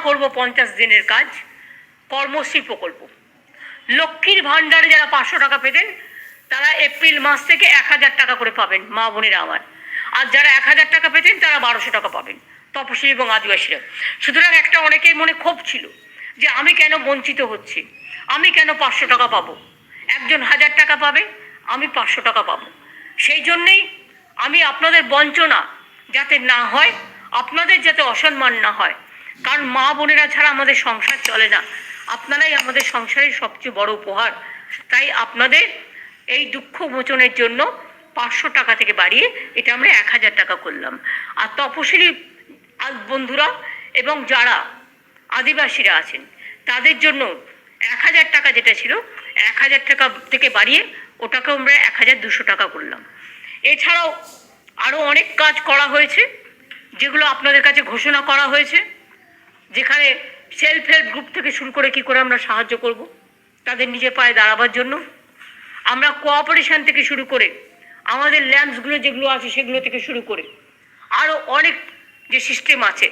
করব 50 দিনের কাজ, কর্মশ্রী প্রকল্প। লক্ষ্মীর ভাণ্ডারে যারা 500 টাকা পেতেন তারা এপ্রিল মাস থেকে 1000 টাকা করে পাবেন মা বোনেরা আমার। আর যারা 1000 টাকা পেতেন তারা 1200 টাকা পাবেন, তপশিলি এবং আদিবাসীরা। সুতরাং একটা অনেকের মনে ক্ষোভ ছিল যে আমি কেন বঞ্চিত হচ্ছি, আমি কেন 500 টাকা পাবো, একজন 1000 টাকা পাবে, আমি 500 টাকা পাবো। সেই জন্যেই আমি আপনাদের বঞ্চনা যাতে না হয়, আপনাদের যাতে অসম্মান না হয়, কারণ মা বোনেরা ছাড়া আমাদের সংসার চলে না, আপনারাই আমাদের সংসারের সবচেয়ে বড় উপহার। তাই আপনাদের এই দুঃখ মোচনের জন্য 500 টাকা থেকে বাড়িয়ে এটা আমরা 1000 টাকা করলাম। আর তপশিলি বন্ধুরা এবং যারা আদিবাসীরা আছেন তাদের জন্য 1000 টাকা যেটা ছিল 1000 টাকা থেকে বাড়িয়ে ওটাকে আমরা 1200 টাকা করলাম। এছাড়াও আরও অনেক কাজ করা হয়েছে যেগুলো আপনাদের কাছে ঘোষণা করা হয়েছে, যেখানে সেলফ হেল্প গ্রুপ থেকে শুরু করে কী করে আমরা সাহায্য করব তাদের নিজের পায়ে দাঁড়াবার জন্য। আমরা কোঅপারেশন থেকে শুরু করে আমাদের ল্যাম্পসগুলো যেগুলো আছে সেগুলো থেকে শুরু করে আরও অনেক যে সিস্টেম আছে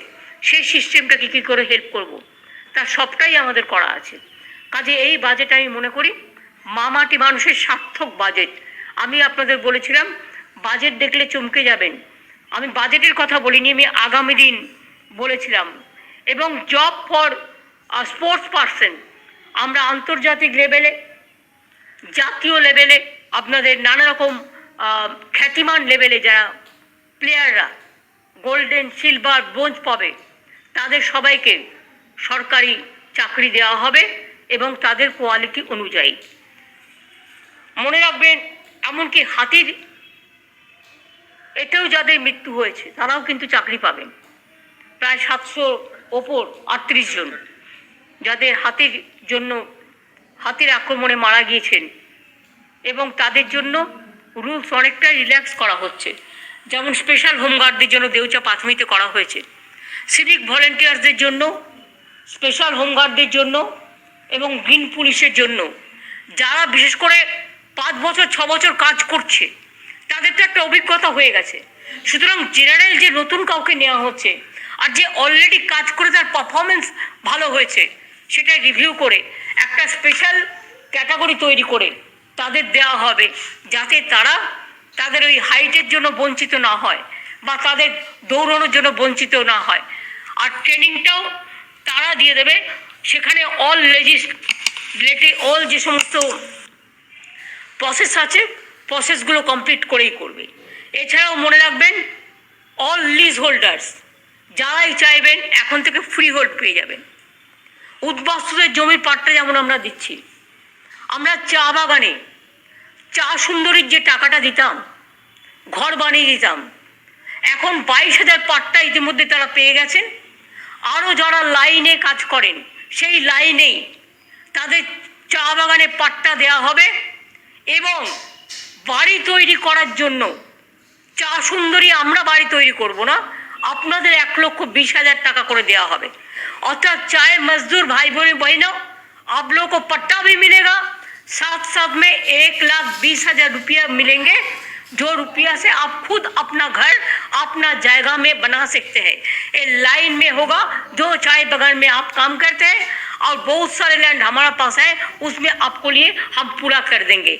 সেই সিস্টেমটাকে কী করে হেল্প করব তার সবটাই আমাদের করা আছে। কাজে এই বাজেট আমি মনে করি মামাটি মানুষের সার্থক বাজেট। আমি আপনাদের বলেছিলাম বাজেট দেখলে চমকে যাবেন, আমি বাজেটের কথা বলিনি, আমি আগামী দিন বলেছিলাম। এবং জব ফর স্পোর্টস পার্সন আমরা আন্তর্জাতিক লেভেলে, জাতীয় লেভেলে, আপনাদের নানা রকম খ্যাতিমান লেভেলে যারা প্লেয়াররা গোল্ডেন, সিলভার, ব্রোঞ্জ পাবে তাদের সবাইকে সরকারি চাকরি দেওয়া হবে এবং তাদের কোয়ালিটি অনুযায়ী। মনে রাখবেন এমনকি হাতির এতেও যাদের মৃত্যু হয়েছে তারাও কিন্তু চাকরি পাবেন, প্রায় 700 ওপর 38 জন যাদের হাতির আক্রমণে মারা গিয়েছেন, এবং তাদের জন্য রুলস অনেকটা রিল্যাক্স করা হচ্ছে। যেমন স্পেশাল হোমগার্ডদের জন্য দেউচা পাথমিতে করা হয়েছে, সিভিক ভলেন্টিয়ার্সদের জন্য, স্পেশাল হোমগার্ডদের জন্য এবং গ্রিন পুলিশের জন্য, যারা বিশেষ করে 5 বছর 6 বছর কাজ করছে তাদের তো একটা অভিজ্ঞতা হয়ে গেছে। সুতরাং জেনারেল যে নতুন কাউকে নেওয়া হচ্ছে আর যে অলরেডি কাজ করে তার পারফরমেন্স ভালো হয়েছে সেটা রিভিউ করে একটা স্পেশাল ক্যাটাগরি তৈরি করে তাদের দেওয়া হবে, যাতে তারা তাদের ওই হাইটের জন্য বঞ্চিত না হয় বা তাদের দৌড়ানোর জন্য বঞ্চিত না হয়। আর ট্রেনিংটাও তারা দিয়ে দেবে, সেখানে অল যে সমস্ত প্রসেস আছে প্রসেসগুলো কমপ্লিট করেই করবে। এছাড়াও মনে রাখবেন অল লিজ হোল্ডার্স যারাই চাইবেন এখন থেকে ফ্রি হোল্ড পেয়ে যাবেন। উদ্বাস্তুদের জমির পাট্টা যেমন আমরা দিচ্ছি, আমরা চা বাগানে চা সুন্দরীর যে টাকাটা দিতাম, ঘর বানিয়ে দিতাম, এখন 22,000 পাট্টা ইতিমধ্যে তারা পেয়ে গেছেন। আরও যারা লাইনে কাজ করেন সেই লাইনেই তাদের চা বাগানে পাট্টা দেওয়া হবে এবং বাড়ি তৈরি করার জন্য চা সুন্দরী আমরা বাড়ি তৈরি করব না, আপনাদের 1,20,000 টাকা করে দেওয়া হবে। अर्थात चाहे मजदूर भाई बहनों आप लोगों को पट्टा भी मिलेगा, साथ साथ में 1,20,000 रुपया मिलेंगे, जो रुपया से आप खुद अपना घर अपना जगह में बना सकते हैं। ये लाइन में होगा, जो चाय बगान में आप काम करते हैं और बहुत सारे लैंड हमारा पास है, उसमें आपको लिए हम पूरा कर देंगे।